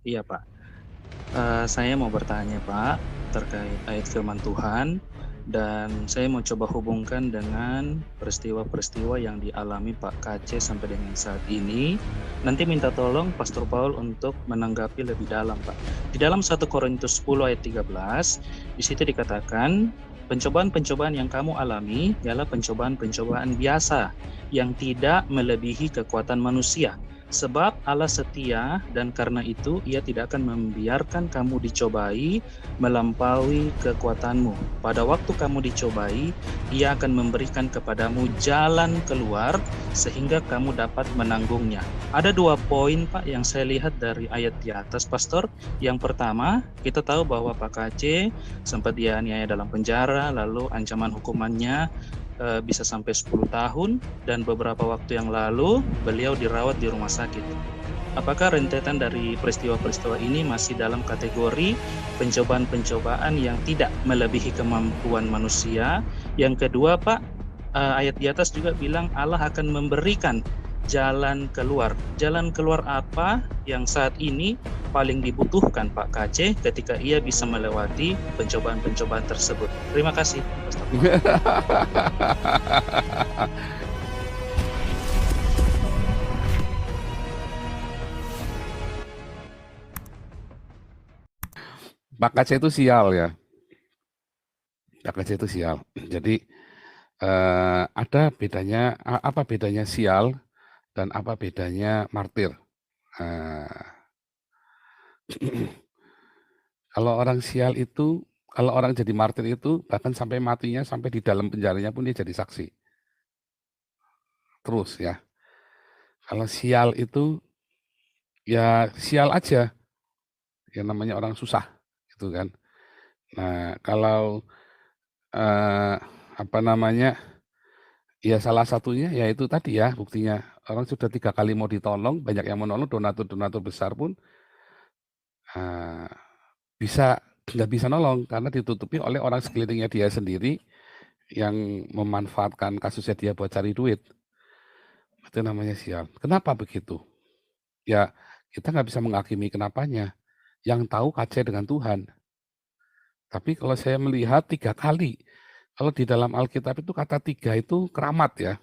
Iya, Pak. Saya mau bertanya, Pak, terkait ayat firman Tuhan, dan saya mau coba hubungkan dengan peristiwa-peristiwa yang dialami Pak KC sampai dengan saat ini. Nanti minta tolong Pastor Paul untuk menanggapi lebih dalam, Pak. Di dalam 1 Korintus 10 ayat 13, di situ dikatakan, pencobaan-pencobaan yang kamu alami ialah pencobaan-pencobaan biasa yang tidak melebihi kekuatan manusia. Sebab Allah setia dan karena itu ia tidak akan membiarkan kamu dicobai melampaui kekuatanmu. Pada waktu kamu dicobai, ia akan memberikan kepadamu jalan keluar sehingga kamu dapat menanggungnya. Ada 2 poin, Pak, yang saya lihat dari ayat di atas, Pastor. Yang pertama, kita tahu bahwa Pak KC sempat dianiaya dalam penjara, lalu ancaman hukumannya bisa sampai 10 tahun, dan beberapa waktu yang lalu beliau dirawat di rumah sakit. Apakah rentetan dari peristiwa-peristiwa ini masih dalam kategori pencobaan-pencobaan yang tidak melebihi kemampuan manusia? Yang kedua, Pak, ayat di atas juga bilang Allah akan memberikan jalan keluar. Jalan keluar apa yang saat ini paling dibutuhkan Pak KC ketika ia bisa melewati pencobaan-pencobaan tersebut? Terima kasih, Pastor Paul. Pak KC itu sial ya. Pak KC itu sial. Jadi ada bedanya, apa bedanya sial dan apa bedanya martir. Kalau orang sial itu, kalau orang jadi martir itu bahkan sampai matinya, sampai di dalam penjaranya pun dia jadi saksi. Terus ya. Kalau sial itu ya sial aja. Ya namanya orang susah gitu kan. Nah, kalau apa namanya? Ya salah satunya ya itu tadi ya buktinya orang sudah 3 kali mau ditolong, banyak yang menolong, donatur-donatur besar pun bisa nggak bisa nolong karena ditutupi oleh orang sekelilingnya dia sendiri yang memanfaatkan kasusnya dia buat cari duit. Itu namanya sial. Kenapa begitu? Ya kita nggak bisa menghakimi kenapanya. Yang tahu KC dengan Tuhan. Tapi kalau saya melihat 3 kali, kalau di dalam Alkitab itu kata 3 itu keramat ya.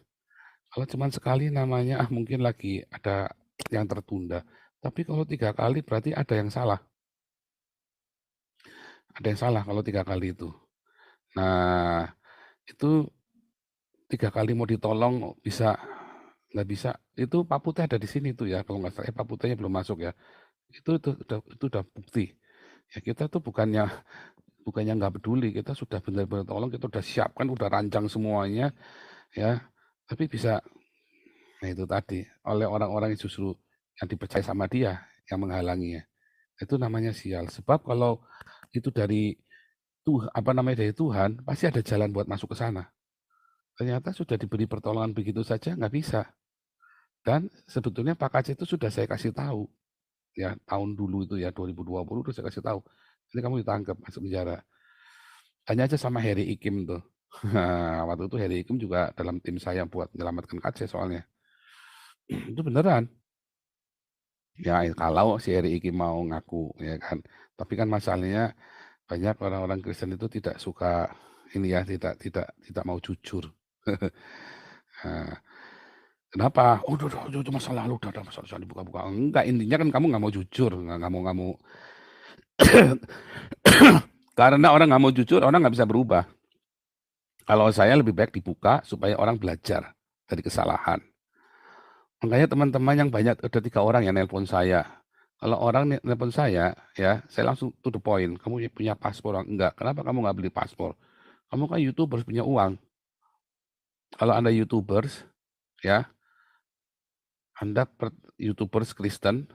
Kalau cuma sekali namanya, mungkin lagi ada yang tertunda. Tapi kalau 3 kali berarti ada yang salah. Ada yang salah kalau 3 kali itu. Nah, itu 3 kali mau ditolong bisa nggak bisa, itu Pak Putih ada di sini tuh ya, kalau nggak salah, Pak Putihnya belum masuk ya. Itu udah bukti. Ya kita tuh bukannya nggak peduli, kita sudah benar-benar tolong, kita udah siapkan, udah rancang semuanya, ya. Tapi bisa, nah itu tadi, oleh orang-orang yang justru yang dipercaya sama dia, yang menghalanginya. Itu namanya sial. Sebab kalau itu dari dari Tuhan, pasti ada jalan buat masuk ke sana. Ternyata sudah diberi pertolongan begitu saja, nggak bisa. Dan sebetulnya Pak KC itu sudah saya kasih tahu, ya tahun dulu itu ya 2020 udah saya kasih tahu. Ini kamu ditangkap masuk penjara. Tanya aja sama Heri Ikim tuh. Waktu itu Heri Ikim juga dalam tim saya buat menyelamatkan KC soalnya. Itu beneran. Ya kalau si Heri Ikim mau ngaku ya kan. Tapi kan masalahnya banyak orang-orang Kristen itu tidak suka ini ya, tidak mau jujur. Nah, kenapa? Oh, udah, itu masa lalu, udah masa dibuka-buka. Enggak, intinya kan kamu nggak mau jujur, nggak mau. Karena orang nggak mau jujur, orang nggak bisa berubah. Kalau saya lebih baik dibuka supaya orang belajar dari kesalahan. Makanya teman-teman yang banyak, ada 3 orang yang nelpon saya. Kalau orang nelpon saya, ya saya langsung to the point. Kamu punya paspor? Enggak. Kenapa kamu nggak beli paspor? Kamu kan YouTubers punya uang. Kalau Anda YouTubers, ya, Anda YouTubers Kristen,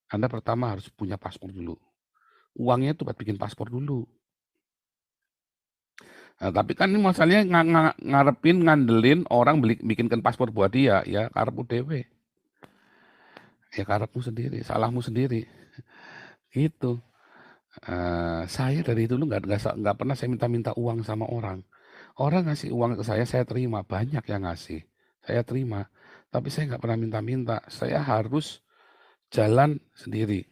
Anda pertama harus punya paspor dulu. Uangnya itu buat bikin paspor dulu. Nah, tapi kan ini masalahnya ngarepin ngandelin orang bikinkan paspor buat dia, ya karepmu dewe. Ya karepmu sendiri, salahmu sendiri. Gitu. Saya dari dulu nggak pernah saya minta uang sama orang. Orang ngasih uang ke saya terima, banyak yang ngasih, saya terima. Tapi saya nggak pernah minta-minta, saya harus jalan sendiri.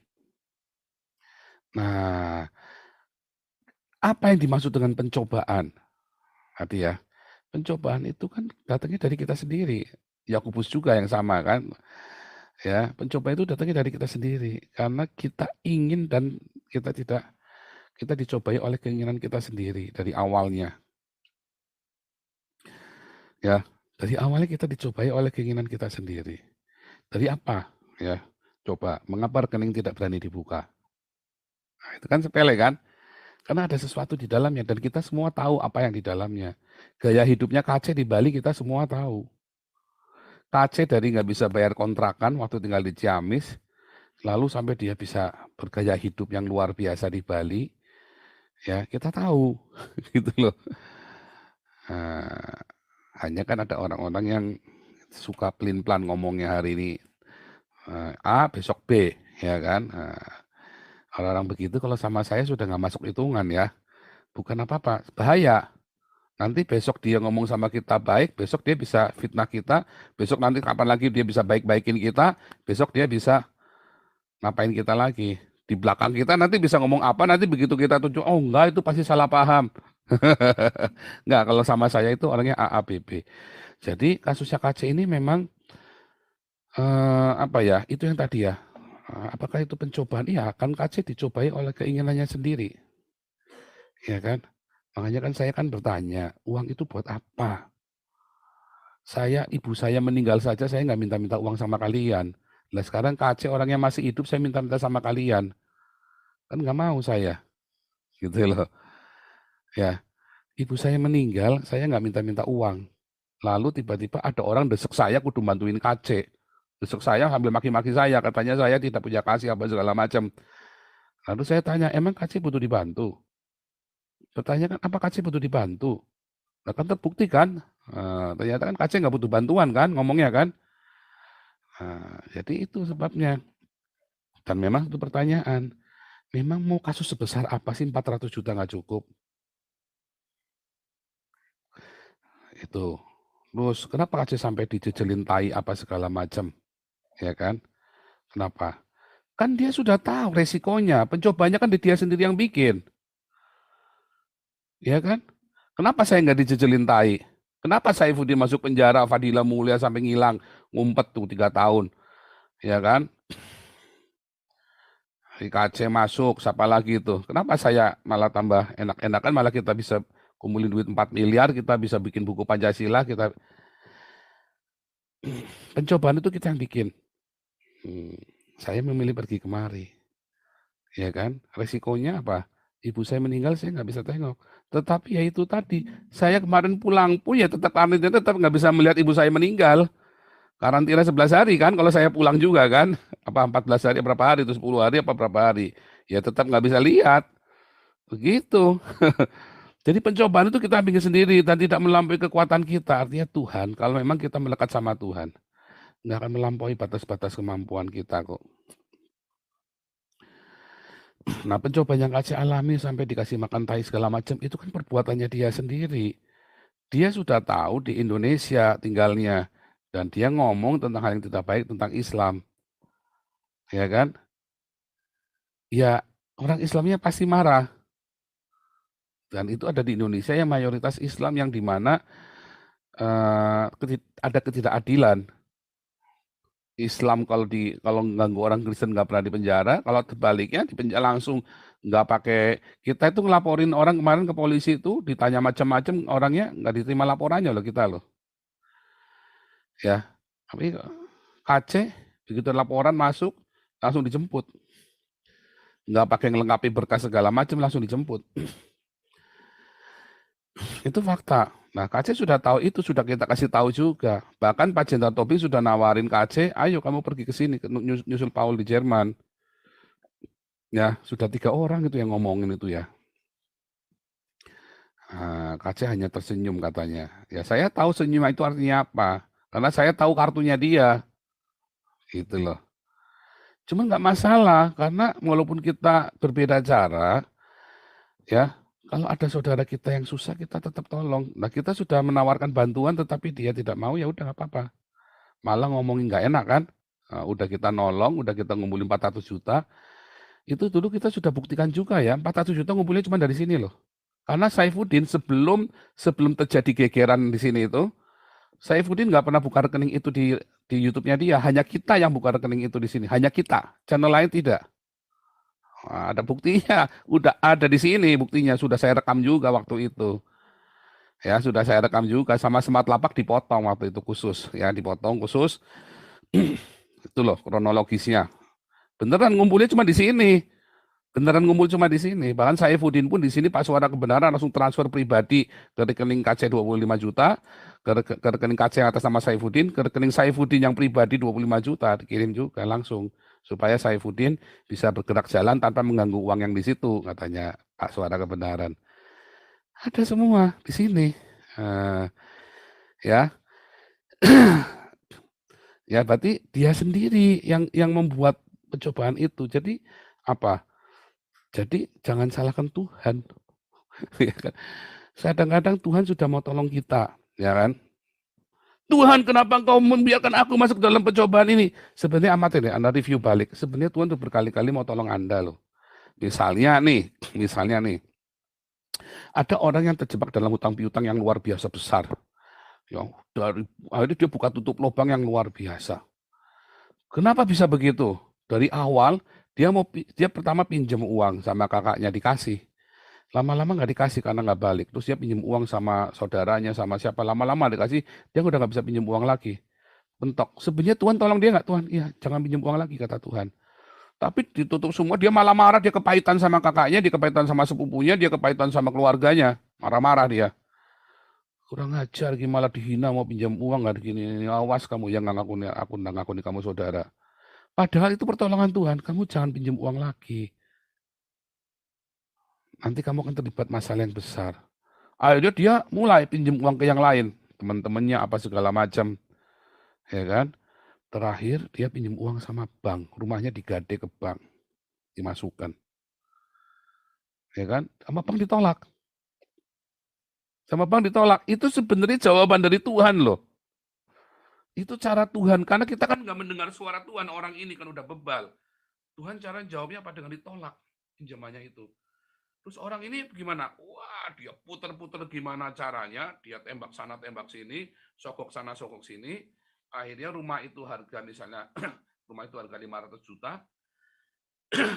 Nah, apa yang dimaksud dengan pencobaan? Tadi ya, pencobaan itu kan datangnya dari kita sendiri. Yakobus juga yang sama kan, ya. Pencobaan itu datangnya dari kita sendiri karena kita ingin dan kita dicobai oleh keinginan kita sendiri dari awalnya. Ya, dari awalnya kita dicobai oleh keinginan kita sendiri. Dari apa? Ya, coba, mengapa rekening tidak berani dibuka? Nah, itu kan sepele kan? Karena ada sesuatu di dalamnya dan kita semua tahu apa yang di dalamnya. Gaya hidupnya KC di Bali kita semua tahu. KC dari nggak bisa bayar kontrakan waktu tinggal di Ciamis, lalu sampai dia bisa bergaya hidup yang luar biasa di Bali, ya kita tahu, gitu loh. Nah, hanya kan ada orang-orang yang suka pelin-pelan ngomongnya hari ini A, besok B, ya kan. Nah, orang-orang begitu kalau sama saya sudah nggak masuk hitungan ya, bukan apa-apa, bahaya. Nanti besok dia ngomong sama kita baik, besok dia bisa fitnah kita, besok nanti kapan lagi dia bisa baik-baikin kita, besok dia bisa ngapain kita lagi. Di belakang kita nanti bisa ngomong apa, nanti begitu kita tunjuk, oh enggak itu pasti salah paham. Enggak, kalau sama saya itu orangnya AABB. Jadi kasusnya KC ini memang apa ya, itu yang tadi ya, apakah itu pencobaan? Iya, kan KC dicobai oleh keinginannya sendiri, ya kan? Makanya kan saya kan bertanya, uang itu buat apa? Ibu saya meninggal saja saya nggak minta-minta uang sama kalian. Lah sekarang KC orangnya masih hidup saya minta-minta sama kalian. Kan nggak mau saya, gitu loh. Ya, ibu saya meninggal, saya nggak minta-minta uang. Lalu tiba-tiba ada orang desek saya kudu bantuin KC. Desek saya sambil maki-maki saya, katanya saya tidak punya kasih apa segala macam. Lalu saya tanya, emang KC butuh dibantu? Bertanya kan, apa KC butuh dibantu? Nah, kan terbukti kan, ternyata kan KC nggak butuh bantuan kan, ngomongnya kan. Jadi itu sebabnya. Dan memang itu pertanyaan, memang mau kasus sebesar apa sih 400 juta nggak cukup? Itu. Terus kenapa KC sampai dijejelin tai apa segala macam, ya kan? Kenapa? Kan dia sudah tahu resikonya, pencobanya kan dia sendiri yang bikin, ya kan? Kenapa saya nggak dijejelin tai? Kenapa Saifuddin masuk penjara, Fadila Mulia sampai ngilang, ngumpet tuh 3 tahun, ya kan? KC masuk, siapa lagi itu? Kenapa saya malah tambah enak-enakan, malah kita bisa kumpulin duit 4 miliar, kita bisa bikin buku Pancasila, pencobaan itu kita yang bikin. Saya memilih pergi kemari, ya kan? Resikonya apa? Ibu saya meninggal, saya nggak bisa tengok. Tetapi ya itu tadi, saya kemarin pulang pun ya tetap karantina, tetap nggak bisa melihat ibu saya meninggal. Karantina 11 hari kan, kalau saya pulang juga kan. Apa 14 hari, berapa hari, itu 10 hari, apa berapa hari. Ya tetap nggak bisa lihat. Begitu. Jadi pencobaan itu kita bikin sendiri dan tidak melampaui kekuatan kita. Artinya Tuhan, kalau memang kita melekat sama Tuhan, nggak akan melampaui batas-batas kemampuan kita kok. Nah, pencobaan yang Aceh alami sampai dikasih makan tai segala macam, itu kan perbuatannya dia sendiri. Dia sudah tahu di Indonesia tinggalnya, dan dia ngomong tentang hal yang tidak baik tentang Islam, ya kan? Ya, orang Islamnya pasti marah. Dan itu ada di Indonesia yang mayoritas Islam yang di mana ada ketidakadilan. Islam kalau ganggu orang Kristen nggak pernah dipenjara, kalau sebaliknya dipenjara langsung nggak pakai. Kita itu ngelaporin orang kemarin ke polisi itu ditanya macam-macam, orangnya nggak diterima laporannya loh kita loh. Ya, tapi KC begitu laporan masuk langsung dijemput, nggak pakai ngelengkapi berkas segala macam, langsung dijemput. Itu fakta. Nah, KC sudah tahu itu, sudah kita kasih tahu juga. Bahkan Pak Jenderal Tobing sudah nawarin KC, ayo kamu pergi ke sini, nyusul Paul di Jerman. Ya, sudah 3 orang itu yang ngomongin itu ya. KC hanya tersenyum katanya. Ya, saya tahu senyum itu artinya apa. Karena saya tahu kartunya dia. Gitu loh. Cuma nggak masalah, karena walaupun kita berbeda cara, ya, kalau ada saudara kita yang susah, kita tetap tolong. Nah, kita sudah menawarkan bantuan, tetapi dia tidak mau, ya udah nggak apa-apa. Malah ngomongin nggak enak kan. Udah kita nolong, udah kita ngumpulin 400 juta, Itu dulu kita sudah buktikan juga ya, 400 juta ngumpulnya cuma dari sini loh. Karena Saifuddin sebelum terjadi gegeran di sini itu, Saifuddin nggak pernah buka rekening itu di YouTube-nya dia, hanya kita yang buka rekening itu di sini, hanya kita, channel lain tidak. Nah, ada buktinya, udah ada di sini buktinya, sudah saya rekam juga waktu itu. Ya, sudah saya rekam juga sama Smart Lapak dipotong waktu itu khusus, ya dipotong khusus. Itu loh kronologisnya. Beneran ngumpulnya cuma di sini. Beneran ngumpul cuma di sini. Bahkan Saifuddin pun di sini Pak Suara Kebenaran langsung transfer pribadi ke rekening KC 25 juta, ke rekening KC yang atas nama Saifuddin, ke rekening Saifuddin yang pribadi 25 juta, dikirim juga langsung. Supaya Saifuddin bisa bergerak jalan tanpa mengganggu uang yang di situ, katanya Pak Suara Kebenaran. Ada semua di sini. Ya, ya berarti dia sendiri yang membuat percobaan itu. Jadi apa? Jadi jangan salahkan Tuhan. Ya kan? Kadang-kadang Tuhan sudah mau tolong kita, ya kan? Tuhan, kenapa engkau membiarkan aku masuk dalam percobaan ini? Sebenarnya amatir ya, Anda review balik. Sebenarnya Tuhan tuh berkali-kali mau tolong Anda loh. Misalnya nih, ada orang yang terjebak dalam hutang piutang yang luar biasa besar. Ya, akhirnya dia buka tutup lubang yang luar biasa. Kenapa bisa begitu? Dari awal dia pertama pinjam uang sama kakaknya dikasih. Lama-lama nggak dikasih karena nggak balik. Terus dia pinjam uang sama saudaranya, sama siapa. Lama-lama dikasih, dia udah nggak bisa pinjam uang lagi. Mentok. Sebenarnya Tuhan tolong dia nggak? Tuhan, iya jangan pinjam uang lagi, kata Tuhan. Tapi ditutup semua, dia malah marah, dia kepahitan sama kakaknya, dia kepahitan sama sepupunya, dia kepahitan sama keluarganya. Marah-marah dia. Kurang ajar, malah dihina mau pinjam uang, nggak gini, awas kamu yang aku nggak ngakuni kamu saudara. Padahal itu pertolongan Tuhan, kamu jangan pinjam uang lagi. Nanti kamu akan terlibat masalah yang besar. Akhirnya dia mulai pinjam uang ke yang lain, teman-temannya apa segala macam, ya kan? Terakhir dia pinjam uang sama bank, rumahnya digade ke bank, dimasukkan, ya kan? Sama bank ditolak. Itu sebenarnya jawaban dari Tuhan loh. Itu cara Tuhan, karena kita kan nggak mendengar suara Tuhan, orang ini kan udah bebal. Tuhan cara jawabnya apa? Dengan ditolak pinjamannya itu. Terus orang ini gimana? Wah, dia puter-puter gimana caranya, dia tembak sana, tembak sini, sokok sana, sokok sini. Akhirnya rumah itu harga misalnya, rumah itu harga 500 juta,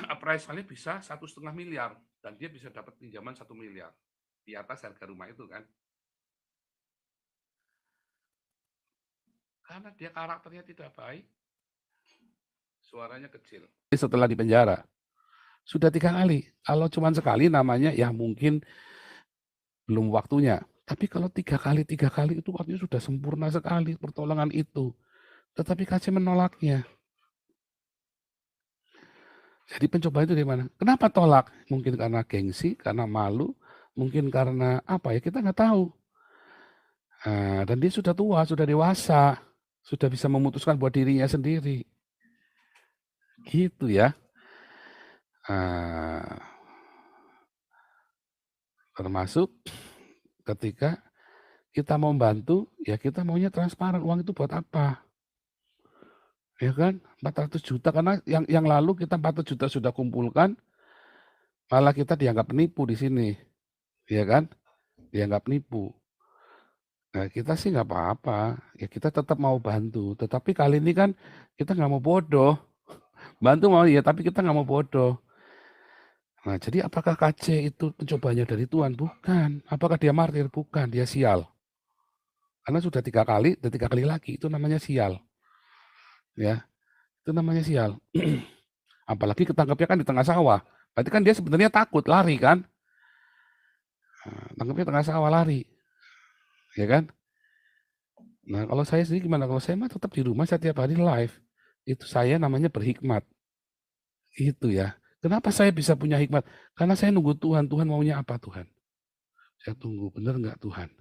appraisal-nya bisa 1,5 miliar, dan dia bisa dapat pinjaman 1 miliar di atas harga rumah itu kan. Karena dia karakternya tidak baik, suaranya kecil. Setelah di penjara, sudah 3 kali. Kalau cuma sekali namanya ya mungkin belum waktunya. Tapi kalau 3 kali itu waktunya sudah sempurna sekali pertolongan itu. Tetapi kasih menolaknya. Jadi pencobaan itu dari mana? Kenapa tolak? Mungkin karena gengsi, karena malu, mungkin karena apa ya, kita nggak tahu. Dan dia sudah tua, sudah dewasa, sudah bisa memutuskan buat dirinya sendiri. Gitu ya. Termasuk ketika kita mau bantu, ya kita maunya transparan, uang itu buat apa? Ya kan, 400 juta, karena yang lalu kita 400 juta sudah kumpulkan, malah kita dianggap penipu di sini, ya kan? Dianggap penipu. Nah, kita sih nggak apa-apa, ya kita tetap mau bantu. Tetapi kali ini kan kita nggak mau bodoh. Bantu mau ya, tapi kita nggak mau bodoh. Nah, jadi apakah KC itu pencobanya dari Tuhan? Bukan. Apakah dia martir? Bukan, dia sial. Karena sudah 3 kali, dan 3 kali lagi, itu namanya sial. Ya, itu namanya sial. Apalagi ketangkepnya kan di tengah sawah. Berarti kan dia sebenarnya takut, lari kan. Tangkapnya tengah sawah, lari. Ya kan? Nah, kalau saya sendiri gimana? Kalau saya mah tetap di rumah setiap hari live. Itu saya namanya berhikmat. Itu ya. Kenapa saya bisa punya hikmat? Karena saya nunggu Tuhan. Tuhan maunya apa Tuhan? Saya tunggu, benar nggak Tuhan?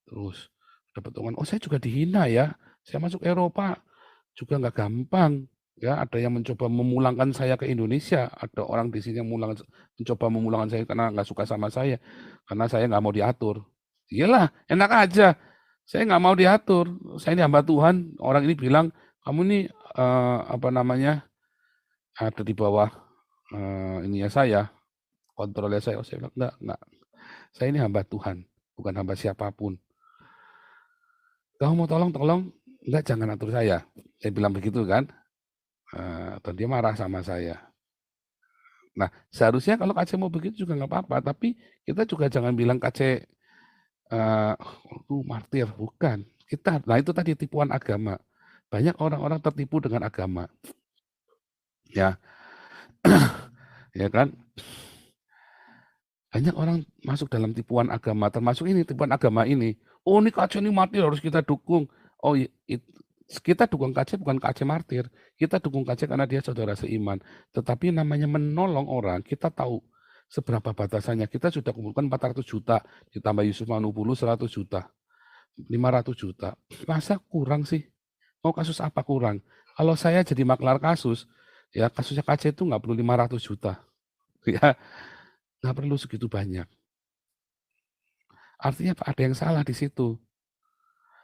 Terus dapat omongan, oh saya juga dihina ya. Saya masuk Eropa juga nggak gampang. Ya, ada yang mencoba memulangkan saya ke Indonesia. Ada orang di sini yang mencoba memulangkan saya karena nggak suka sama saya. Karena saya nggak mau diatur. Iyalah, enak aja. Saya nggak mau diatur. Saya ini hamba Tuhan. Orang ini bilang, kamu ini apa namanya, ada di bawah ininya saya, kontrolnya saya. Oh, saya bilang, enggak. Saya ini hamba Tuhan, bukan hamba siapapun. Kamu mau tolong, enggak, jangan atur saya. Saya bilang begitu kan. Dan dia marah sama saya. Nah, seharusnya kalau KC mau begitu juga nggak apa-apa, tapi kita juga jangan bilang KC martir, bukan. Nah itu tadi tipuan agama. Banyak orang-orang tertipu dengan agama. Ya, ya kan? Banyak orang masuk dalam tipuan agama, termasuk ini, tipuan agama ini. Oh, ini KC ini martir, harus kita dukung. Oh, kita dukung KC bukan KC martir. Kita dukung KC karena dia saudara seiman. Tetapi namanya menolong orang, kita tahu seberapa batasannya. Kita sudah kumpulkan 400 juta, ditambah Yusuf Manupulu 100 juta, 500 juta. Masa kurang sih? Mau kasus apa kurang? Kalau saya jadi maklar kasus, ya kasusnya KC itu nggak perlu 500 juta. Ya, nggak perlu segitu banyak. Artinya ada yang salah di situ.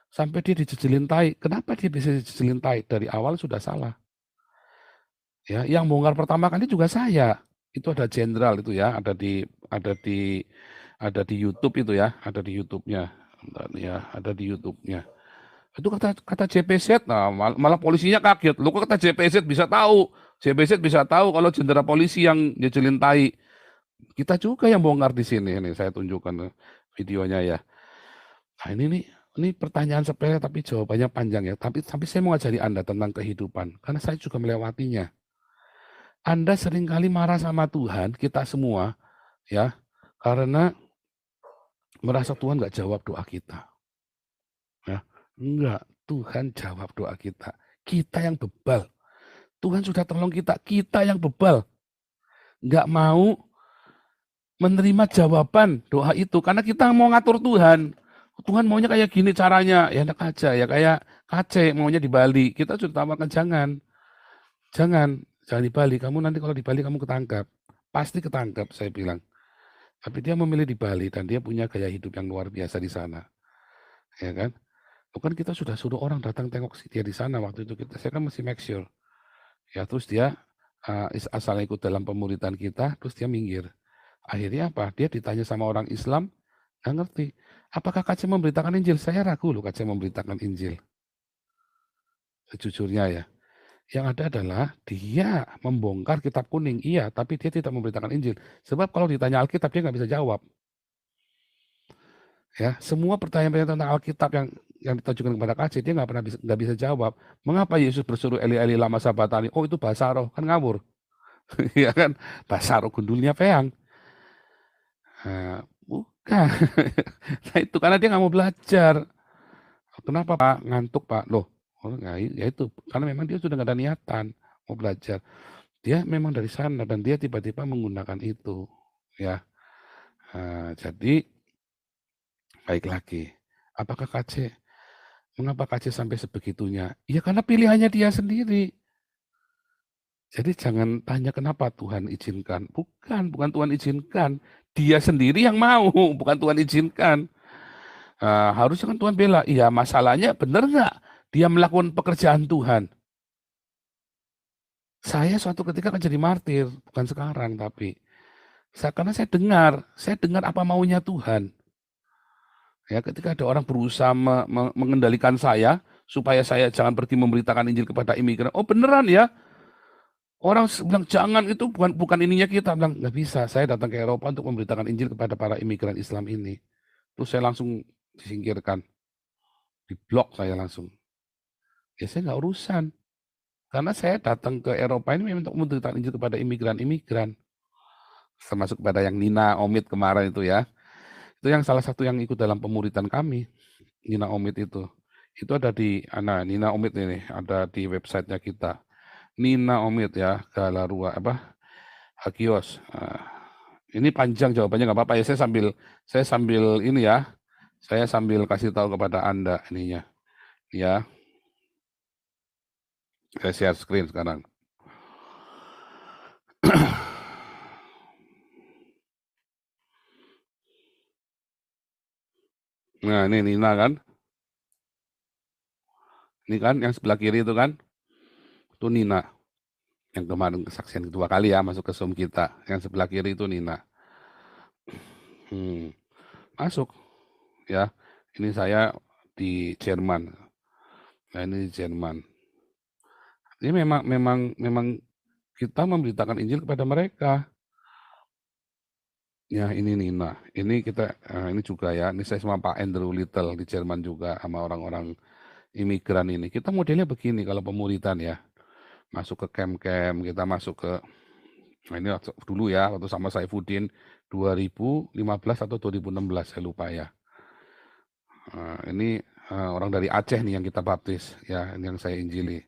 Sampai dia dijejelin tai. Kenapa dia bisa dijejelin tai? Dari awal sudah salah. Ya, yang bongkar pertama kali juga saya. Itu ada jenderal itu ya, ada di YouTube itu ya, ada di YouTube-nya. Ya, ada di YouTube-nya. Itu kata JPZ, nah malah polisinya kaget. Lu kok kata JPZ bisa tahu? JPZ bisa tahu kalau jenderal polisi yang jejelin tai. Kita juga yang bongkar di sini. Ini saya tunjukkan videonya ya. Nah ini pertanyaan sepele tapi jawabannya panjang ya. Tapi saya mau ngajari Anda tentang kehidupan. Karena saya juga melewatinya. Anda seringkali marah sama Tuhan, kita semua, ya, karena merasa Tuhan nggak jawab doa kita. Ya, enggak, Tuhan jawab doa kita. Kita yang bebal. Tuhan sudah tolong kita yang bebal. Nggak mau menerima jawaban doa itu, karena kita mau ngatur Tuhan. Tuhan maunya kayak gini caranya, ya enak aja, ya kayak KC maunya di Bali. Kita sudah tawarkan jangan di Bali. Kamu nanti kalau di Bali kamu ketangkap, pasti ketangkap, saya bilang. Tapi dia memilih di Bali dan dia punya gaya hidup yang luar biasa di sana, ya kan? Bukan kita sudah suruh orang datang tengok dia di sana waktu itu saya kan masih make sure, ya terus dia asal ikut dalam pemuritan kita, terus dia minggir. Akhirnya apa? Dia ditanya sama orang Islam, nggak ngerti. Apakah KC memberitakan Injil? Saya ragu loh KC memberitakan Injil. Sejujurnya ya. Yang ada adalah dia membongkar kitab kuning, iya, tapi dia tidak memberitakan Injil. Sebab kalau ditanya Alkitab dia nggak bisa jawab. Ya, semua pertanyaan-pertanyaan tentang Alkitab yang ditujukan kepada KC dia nggak bisa jawab. Mengapa Yesus bersuruh Eli Eli lama sabatani? Oh itu bahasa roh, kan ngawur. Ya kan, bahasa roh gundulnya peang. Bukan. Nah itu karena dia nggak mau belajar. Kenapa Pak? Ngantuk Pak. Loh, ya itu karena memang dia sudah nggak ada niatan mau belajar. Dia memang dari sana dan dia tiba-tiba menggunakan itu, ya. Jadi baik lagi. Apakah mengapa KC sampai sebegitunya? Ya karena pilihannya dia sendiri. Jadi jangan tanya kenapa Tuhan izinkan. Bukan Tuhan izinkan. Dia sendiri yang mau, bukan Tuhan izinkan. Harusnya kan Tuhan bela. Iya, masalahnya benar nggak dia melakukan pekerjaan Tuhan? Saya suatu ketika akan jadi martir, bukan sekarang tapi. Karena saya dengar apa maunya Tuhan. Ya, ketika ada orang berusaha mengendalikan saya, supaya saya jangan pergi memberitakan Injil kepada imigran. Oh beneran ya? Orang bilang jangan, itu bukan ininya kita. Bilang nggak bisa, saya datang ke Eropa untuk memberitakan Injil kepada para imigran Islam ini. Terus saya langsung disingkirkan, diblok saya langsung. Ya saya nggak urusan, karena saya datang ke Eropa ini memang untuk memberitakan Injil kepada imigran-imigran. Termasuk pada yang Nina Omid kemarin itu ya. Itu yang salah satu yang ikut dalam pemuritan kami, Nina Omid itu. Itu ada Nina Omid ini, ada di websitenya kita. Nina Omid ya, Galarua Hagios. Ini panjang jawabannya nggak apa-apa ya. Saya sambil ini ya. Saya sambil kasih tahu kepada Anda ininya. Ya. Saya share screen sekarang. Nah, ini Nina kan. Ini kan yang sebelah kiri itu kan. Itu Nina. Yang kemarin kesaksian kedua kali ya masuk ke Zoom kita. Yang sebelah kiri itu Nina. Masuk ya. Ini saya di Jerman. Nah, ini di Jerman. Ini memang kita memberitakan Injil kepada mereka. Ya, ini Nina. Ini kita ini juga ya. Ini saya sama Pak Andrew Little di Jerman juga sama orang-orang imigran ini. Kita modelnya begini kalau pemuritan ya. Masuk ke camp-camp, kita masuk ke nah ini dulu ya waktu sama Saifuddin 2015 atau 2016 saya lupa ya. Ini orang dari Aceh nih yang kita baptis ya, ini yang saya injili.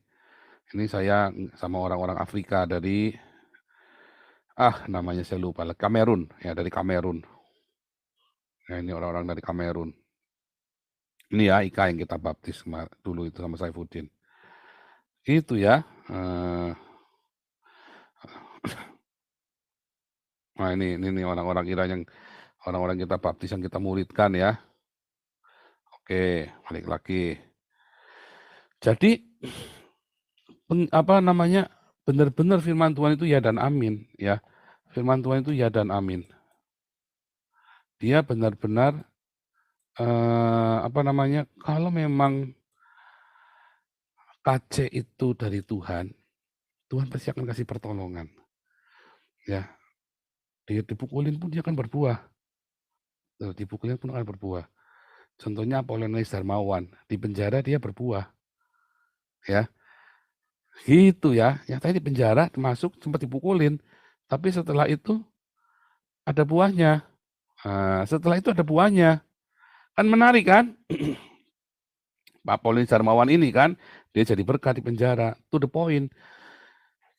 Ini saya sama orang-orang Afrika dari namanya saya lupa, Kamerun ya, dari Kamerun. Ya, ini orang-orang dari Kamerun. Ini ya Ika yang kita baptis dulu itu sama Saifuddin. Itu ya. Nah ini orang-orang yang orang-orang kita baptis yang kita muridkan ya. Oke, balik lagi. Jadi benar-benar firman Tuhan itu ya dan amin ya. Firman Tuhan itu ya dan amin. Dia benar-benar kalau memang KC itu dari Tuhan, Tuhan pasti akan kasih pertolongan. Ya. Dia dipukulin pun dia akan berbuah. Dipukulin pun akan berbuah. Contohnya Apollonius Darmawan, di penjara dia berbuah. Ya. Gitu ya. Nyatanya di penjara masuk sempat dipukulin, tapi setelah itu ada buahnya. Setelah itu ada buahnya. Kan menarik kan? Pak Apollonius Darmawan ini kan, dia jadi berkah di penjara. To the point.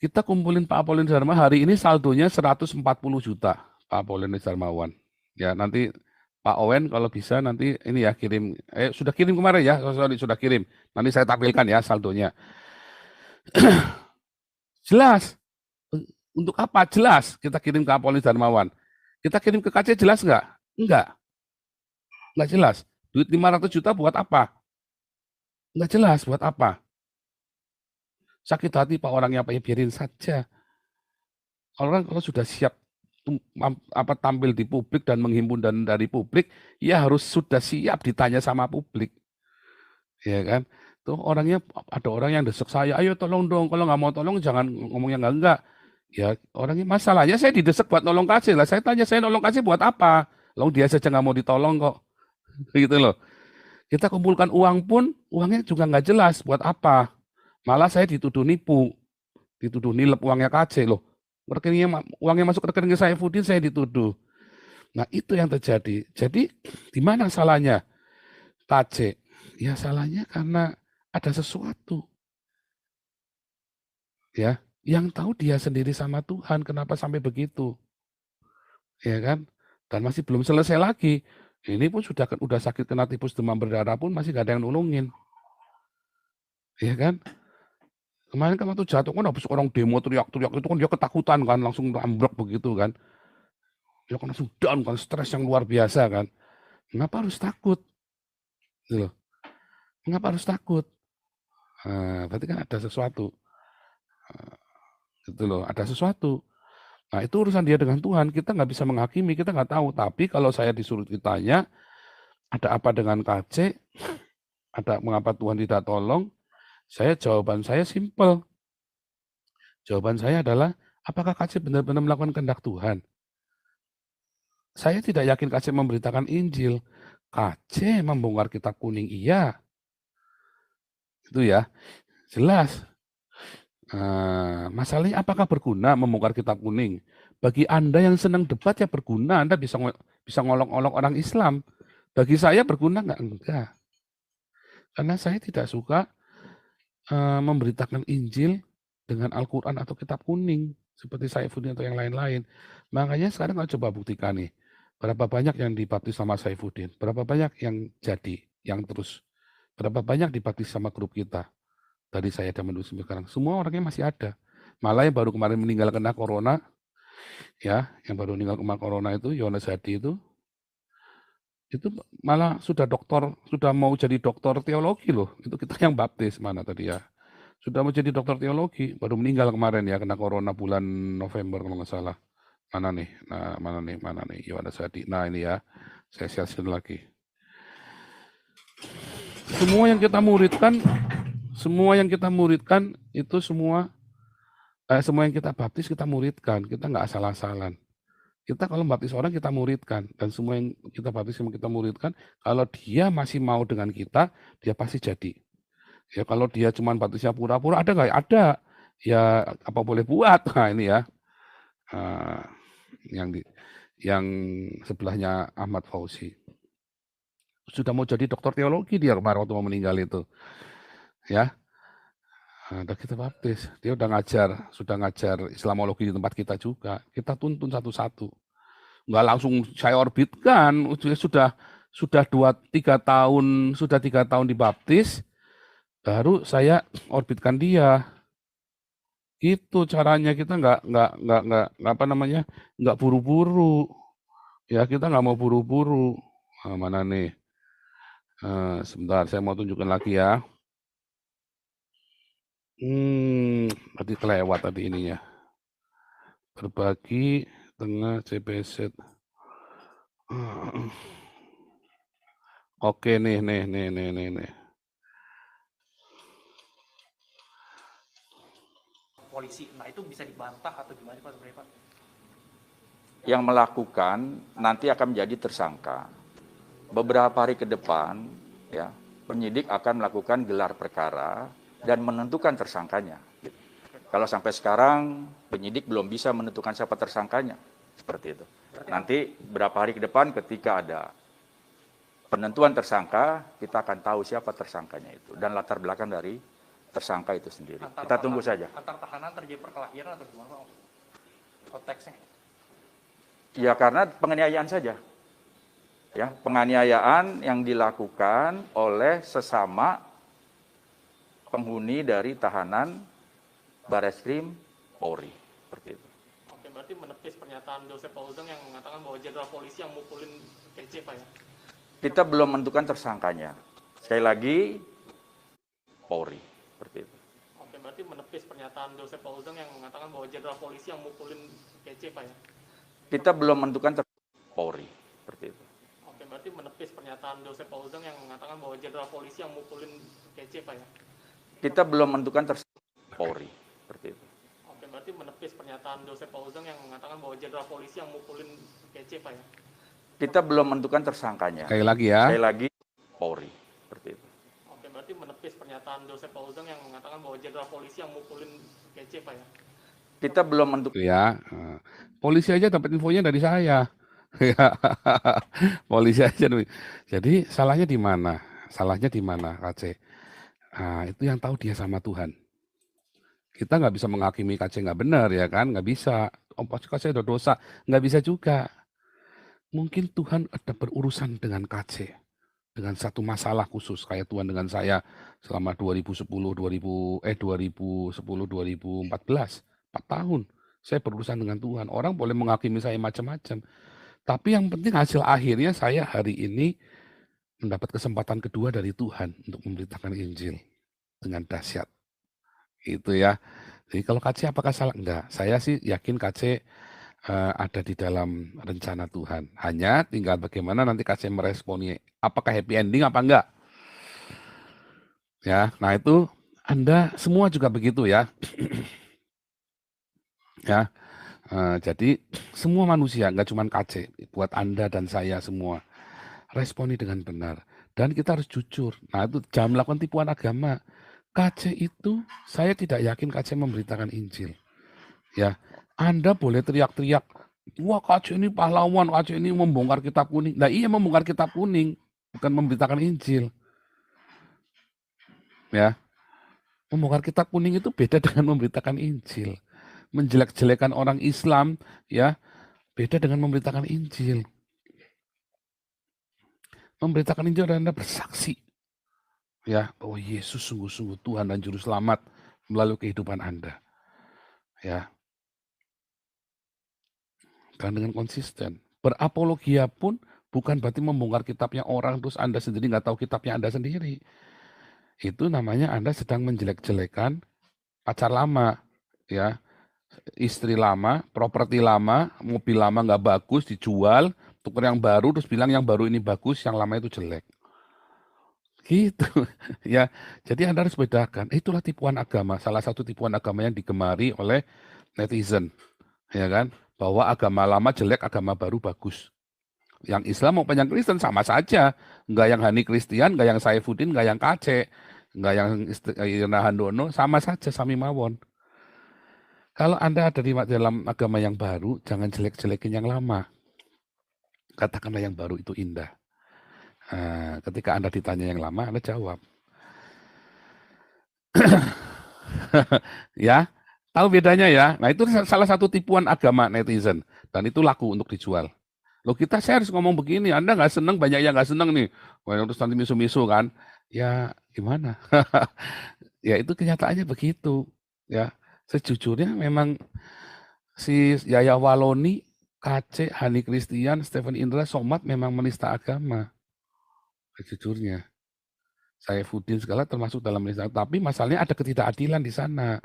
Kita kumpulin Pak Apollonius Darmawan hari ini saldonya 140 juta Pak Apollonius Darmawan. Ya, nanti Pak Owen kalau bisa nanti ini ya kirim, sudah kirim kemarin ya, sudah kirim. Nanti saya tampilkan ya saldonya. Jelas. Untuk apa? Jelas kita kirim ke Apollonius Darmawan. Kita kirim ke KC jelas nggak? Enggak. Nggak jelas. Duit 500 juta buat apa? Nggak jelas buat apa. Sakit hati Pak orangnya apa ya, biarin saja. Orang kalau sudah siap tampil di publik dan menghimpun dan dari publik, ya harus sudah siap ditanya sama publik. Ya kan? Tuh orangnya ada orang yang desek saya, ayo tolong dong, kalau nggak mau tolong jangan ngomong yang enggak. Ya orangnya masalahnya saya didesek buat nolong kasih lah. Saya tanya saya nolong kasih buat apa? Long dia saja nggak mau ditolong kok. Gitu loh. Kita kumpulkan uang pun uangnya juga nggak jelas buat apa. Malah saya dituduh nipu, dituduh nilep uangnya KC loh. Uangnya masuk ke rekening Saifuddin saya dituduh. Nah itu yang terjadi. Jadi di mana salahnya KC? Ya salahnya karena ada sesuatu. Ya, yang tahu dia sendiri sama Tuhan. Kenapa sampai begitu? Ya kan? Dan masih belum selesai lagi. Ini pun udah sakit kena tipus demam berdarah pun masih gak ada yang nolongin. Ya kan? Kemarin kan waktu jatuh kan habis orang demo teriak-teriak itu kan dia ketakutan kan, langsung ambruk begitu kan. Dia kan langsung down kan, stres yang luar biasa kan. Kenapa harus takut? Gitu loh. Mengapa harus takut? Berarti kan ada sesuatu. Gitu loh, ada sesuatu. Nah itu urusan dia dengan Tuhan, kita nggak bisa menghakimi, kita nggak tahu. Tapi kalau saya disuruh ditanya, ada apa dengan KC? Ada mengapa Tuhan tidak tolong? Jawaban saya simpel. Jawaban saya adalah, apakah KC benar-benar melakukan kehendak Tuhan? Saya tidak yakin KC memberitakan Injil. KC membongkar kitab kuning, iya. Itu ya, jelas. Masalahnya apakah berguna membongkar kitab kuning? Bagi Anda yang senang debat ya berguna, Anda bisa ngolok-ngolok orang Islam. Bagi saya berguna nggak? Enggak. Karena saya tidak suka memberitakan Injil dengan Al-Quran atau kitab kuning seperti Saifuddin atau yang lain-lain. Makanya sekarang kalau coba buktikan nih, berapa banyak yang dibaptis sama Saifuddin, berapa banyak yang jadi, yang terus, berapa banyak dibaptis sama grup kita dari saya dan menuju sekarang. Semua orangnya masih ada. Malah yang baru kemarin meninggal kena corona, ya, yang baru meninggal kena corona itu Yohanes Hadi itu malah sudah mau jadi doktor teologi loh. Itu kita yang baptis mana tadi ya. sudah mau jadi dokter teologi, baru meninggal kemarin ya, kena corona bulan November kalau nggak salah. Mana nih? Nah, mana nih? Yohanes Hadi. Nah, ini ya, saya share lagi. Semua yang kita muridkan itu semua yang kita baptis kita muridkan, kita nggak asal-asalan. Kita kalau baptis orang kita muridkan, dan semua yang kita baptis yang kita muridkan, kalau dia masih mau dengan kita, dia pasti jadi. Ya kalau dia cuma baptisnya pura-pura, ada nggak? Ada. Ya apa boleh buat. Nah ini ya, yang sebelahnya Ahmad Fauzi. Sudah mau jadi dokter teologi dia kemarin waktu mau meninggal itu. Ya, udah kita baptis. Dia sudah ngajar Islamologi di tempat kita juga. Kita tuntun satu-satu. Nggak langsung saya orbitkan. Sudah 3 tahun dibaptis, baru saya orbitkan dia. Itu caranya, kita nggak buru-buru. Ya kita nggak mau buru-buru. Nah, mana nih? Sebentar, saya mau tunjukkan lagi ya. Tadi kelewat tadi ininya. Berbagi tengah CPZ. Oke nih. Polisi, nah itu bisa dibantah atau gimana Pak sebenarnya Pak? Yang melakukan nanti akan menjadi tersangka. Beberapa hari ke depan, ya, penyidik akan melakukan gelar perkara dan menentukan tersangkanya. Kalau sampai sekarang penyidik belum bisa menentukan siapa tersangkanya, seperti itu. Nanti berapa hari ke depan ketika ada penentuan tersangka, kita akan tahu siapa tersangkanya itu dan latar belakang dari tersangka itu sendiri. Kita tunggu saja. Antar tahanan terjadi perkelahian atau gimana Pak? Konteksnya? Ya karena penganiayaan saja. Ya, penganiayaan yang dilakukan oleh sesama penghuni dari tahanan Bareskrim Polri, seperti itu. Oke, berarti menepis pernyataan Joseph Pauludeng yang mengatakan bahwa jenderal polisi yang mukulin PC Pak ya? Kita belum menentukan tersangkanya. Sekali lagi, Polri, seperti itu. Oke, berarti menepis pernyataan Joseph Pauludeng yang mengatakan bahwa jenderal polisi yang mukulin PC Pak ya? Kita belum menentukan Polri, seperti itu. Oke, berarti menepis pernyataan Joseph Pauludeng yang mengatakan bahwa jenderal polisi yang mukulin PC Pak ya? Kita belum menentukan Polri, seperti itu. Oke, berarti menepis pernyataan Joseph Pauludeng yang mengatakan bahwa jenderal polisi yang mukulin PC Pak ya? Kita belum menentukan tersangkanya. Sekali lagi ya. Sekali lagi, Polri, seperti itu. Oke, berarti menepis pernyataan Joseph Pauludeng yang mengatakan bahwa jenderal polisi yang mukulin PC Pak ya? Kita belum menentukan. Ya, polisi aja dapat infonya dari saya. Polisi aja. Jadi salahnya di mana? KC? Nah, itu yang tahu dia sama Tuhan. Kita nggak bisa menghakimi KC nggak benar ya kan? Nggak bisa. Pasti KC ada dosa. Nggak bisa juga. Mungkin Tuhan ada berurusan dengan KC. Dengan satu masalah khusus. Kayak Tuhan dengan saya selama 2010, 2014. 4 tahun. Saya berurusan dengan Tuhan. Orang boleh menghakimi saya macam-macam. Tapi yang penting hasil akhirnya saya hari ini mendapat kesempatan kedua dari Tuhan untuk memberitakan Injil dengan dahsyat. Itu ya. Jadi kalau KC apakah salah? Enggak. Saya sih yakin KC ada di dalam rencana Tuhan. Hanya tinggal bagaimana nanti KC meresponi. Apakah happy ending apa enggak? Ya, nah itu Anda semua juga begitu ya. Ya, jadi semua manusia, nggak cuma KC, buat Anda dan saya semua, responi dengan benar. Dan kita harus jujur. Nah itu jangan melakukan tipuan agama. KC itu, saya tidak yakin KC memberitakan Injil. Ya, Anda boleh teriak-teriak, wah KC ini pahlawan, KC ini membongkar kitab kuning. Nah iya membongkar kitab kuning, bukan memberitakan Injil. Ya, membongkar kitab kuning itu beda dengan memberitakan Injil. Menjelek-jelekan orang Islam, ya, beda dengan memberitakan Injil. Memberitakan Injil adalah Anda bersaksi, ya, bahwa Yesus sungguh-sungguh Tuhan dan Juru Selamat melalui kehidupan Anda, ya. Dan dengan konsisten. Berapologia pun bukan berarti membongkar kitabnya orang terus Anda sendiri nggak tahu kitabnya Anda sendiri. itu namanya Anda sedang menjelek-jelekan pacar lama, ya. Istri lama, properti lama, mobil lama nggak bagus, dijual, tukar yang baru, terus bilang yang baru ini bagus, yang lama itu jelek. Gitu, ya. Jadi Anda harus bedakan, itulah tipuan agama, salah satu tipuan agama yang digemari oleh netizen, ya kan, bahwa agama lama jelek, agama baru bagus. Yang Islam maupun yang Kristen sama saja, nggak yang Hani Kristian, nggak yang Saifuddin, nggak yang Kace, nggak yang Irna Handono, sama saja, sami mawon. Kalau Anda ada di dalam agama yang baru, jangan jelek-jelekin yang lama. Katakanlah yang baru itu indah. Nah, ketika Anda ditanya yang lama, Anda jawab. Ya, tahu bedanya ya? Nah, itu salah satu tipuan agama netizen. Dan itu laku untuk dijual. Loh, saya harus ngomong begini, Anda nggak seneng, banyak yang nggak seneng nih. Wah, terus nanti misu-misu kan. Ya, gimana? Ya, itu kenyataannya begitu. Ya, sejujurnya memang si Yaya Waloni, Kace, Hani Kristian, Stephen Indra, Somad memang menista agama. Sejujurnya. Saifuddin segala termasuk dalam menista. Tapi masalahnya ada ketidakadilan di sana.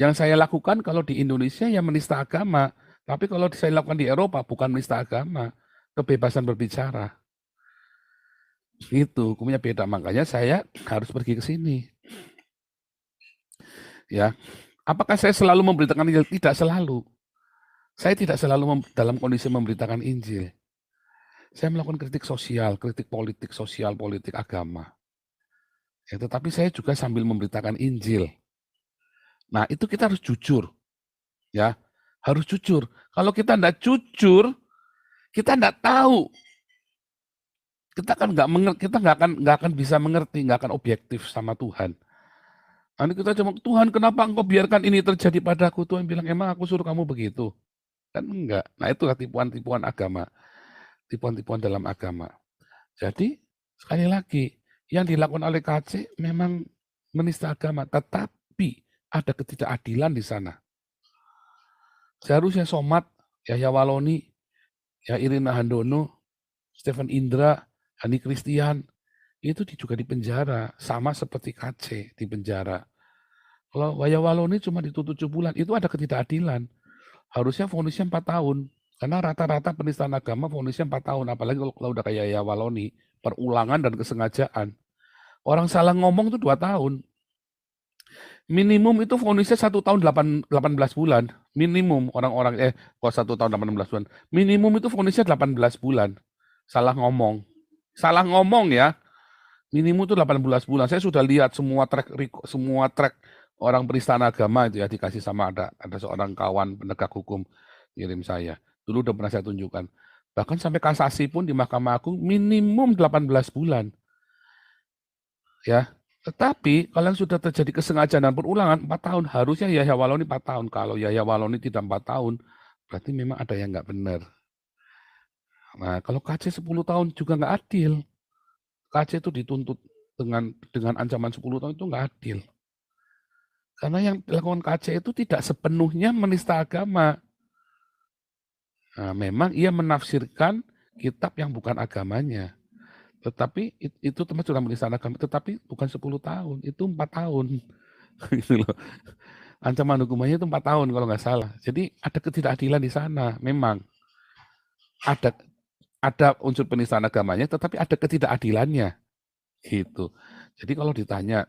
Yang saya lakukan kalau di Indonesia ya menista agama. Tapi kalau saya lakukan di Eropa bukan menista agama. Kebebasan berbicara. Itu hukumnya beda. Makanya saya harus pergi ke sini. Ya, apakah saya selalu memberitakan Injil? Tidak selalu. Saya tidak selalu dalam kondisi memberitakan Injil. Saya melakukan kritik sosial, kritik politik, sosial, politik, agama. Ya, tetapi saya juga sambil memberitakan Injil. Nah, itu kita harus jujur. Ya, harus jujur. Kalau kita tidak jujur, kita tidak tahu. Kita kan nggak akan bisa mengerti, nggak akan objektif sama Tuhan. Nanti kita cuma, Tuhan kenapa engkau biarkan ini terjadi padaku? Tuhan bilang, emang aku suruh kamu begitu? Kan enggak. Nah, itulah tipuan-tipuan agama. Tipuan-tipuan dalam agama. Jadi, sekali lagi, yang dilakukan oleh KC memang menista agama. Tetapi ada ketidakadilan di sana. Seharusnya Somad, Yahya Waloni, ya Irina Handono, Stephen Indra, Hani Kristian, itu juga di penjara. Sama seperti KC di penjara. Kalau Yahya Waloni cuma dituntut 7 bulan, itu ada ketidakadilan. Harusnya vonisnya 4 tahun. Karena rata-rata penistaan agama vonisnya 4 tahun. Apalagi kalau udah kayak Yahya Waloni, perulangan dan kesengajaan. Orang salah ngomong itu 2 tahun. Minimum itu vonisnya 1 tahun 18 bulan. Minimum orang-orang, kok 1 tahun 18 bulan. Minimum itu vonisnya 18 bulan. Salah ngomong. Salah ngomong ya. Minimum itu 18 bulan. Saya sudah lihat semua track orang penistaan agama itu ya dikasih sama ada seorang kawan penegak hukum kirim saya. Dulu udah pernah saya tunjukkan. Bahkan sampai kasasi pun di Mahkamah Agung minimum 18 bulan. Ya. Tetapi kalau yang sudah terjadi kesengajaan dan perulangan 4 tahun, harusnya Yahya Waloni 4 tahun. Kalau Yahya Waloni tidak 4 tahun, berarti memang ada yang nggak benar. Nah, kalau KC 10 tahun juga nggak adil. KC itu dituntut dengan ancaman 10 tahun itu nggak adil. Karena yang dilakukan KC itu tidak sepenuhnya menista agama. Nah, memang ia menafsirkan kitab yang bukan agamanya. Tetapi itu termasuk dalam menista agama, tetapi bukan 10 tahun, itu 4 tahun. Gitu loh. Ancaman hukumannya itu 4 tahun kalau nggak salah. Jadi ada ketidakadilan di sana, memang. Ada unsur penistaan agamanya, tetapi ada ketidakadilannya. Gitu. Jadi kalau ditanya,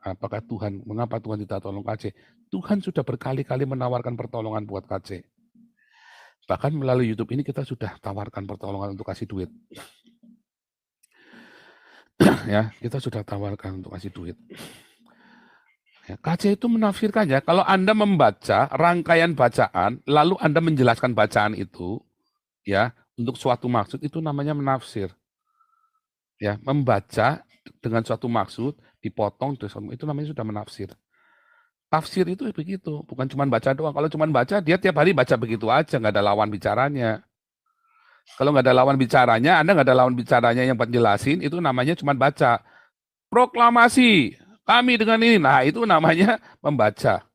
apakah mengapa Tuhan tidak tolong KC? Tuhan sudah berkali-kali menawarkan pertolongan buat KC. Bahkan melalui YouTube ini kita sudah tawarkan pertolongan untuk kasih duit. Ya, kita sudah tawarkan untuk kasih duit. Ya, KC itu menafsirkannya, kalau Anda membaca rangkaian bacaan, lalu Anda menjelaskan bacaan itu, ya, untuk suatu maksud, itu namanya menafsir. Ya, membaca dengan suatu maksud, dipotong, itu namanya sudah menafsir. Tafsir itu begitu, bukan cuma baca doang. Kalau cuma baca, dia tiap hari baca begitu aja, nggak ada lawan bicaranya. Kalau nggak ada lawan bicaranya, Anda nggak ada lawan bicaranya yang penjelasin, itu namanya cuma baca. Proklamasi, kami dengan ini, nah itu namanya membaca.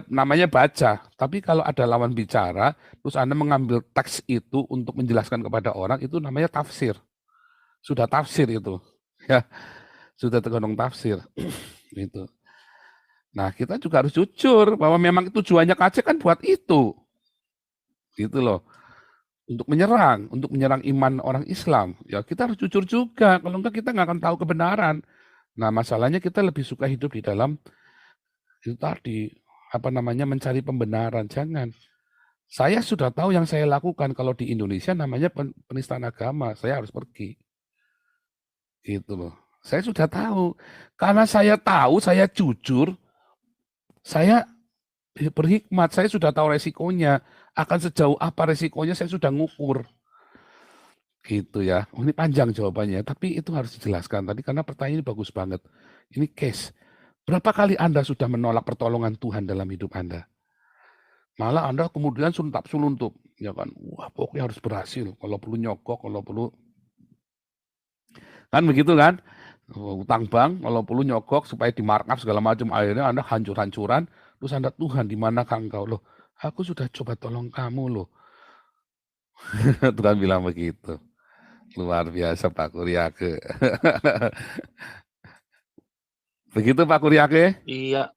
Namanya baca. Tapi kalau ada lawan bicara, terus Anda mengambil teks itu untuk menjelaskan kepada orang, itu namanya tafsir. Sudah tafsir itu. Ya. sudah tergolong tafsir. Gitu. Nah, kita juga harus jujur bahwa memang tujuannya KC kan buat itu. Gitu loh. Untuk menyerang iman orang Islam. Ya kita harus jujur juga, kalau enggak kita nggak akan tahu kebenaran. Nah, masalahnya kita lebih suka hidup di dalam itu tadi, mencari pembenaran. Jangan. Saya sudah tahu yang saya lakukan kalau di Indonesia namanya penistaan agama, saya harus pergi. Gitu loh. Saya sudah tahu. Karena saya tahu, saya jujur, saya berhikmat, saya sudah tahu resikonya. Akan sejauh apa resikonya saya sudah ngukur. Gitu ya. Ini panjang jawabannya, tapi itu harus dijelaskan tadi karena pertanyaan ini bagus banget. Ini case. Berapa kali Anda sudah menolak pertolongan Tuhan dalam hidup Anda? Malah Anda kemudian suntup, ya kan? Wah, pokoknya harus berhasil. Kalau perlu nyogok, kalau perlu kan begitu kan? Utang bank, kalau perlu nyogok supaya di markup segala macam. Akhirnya Anda hancur-hancuran. Terus Anda, Tuhan, di manakah engkau? Loh, aku sudah coba tolong kamu loh. Tuhan bilang begitu. Luar biasa Pak Kuryake. Begitu Pak Kuryake? Iya.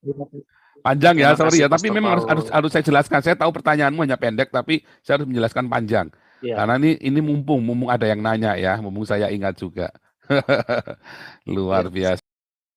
Panjang ya, Terima sorry kasih, ya. Tapi Pastor memang Paul. harus saya jelaskan. Saya tahu pertanyaanmu hanya pendek, tapi saya harus menjelaskan panjang. Iya. Karena ini mumpung ada yang nanya ya, mumpung saya ingat juga. Luar Iya. biasa.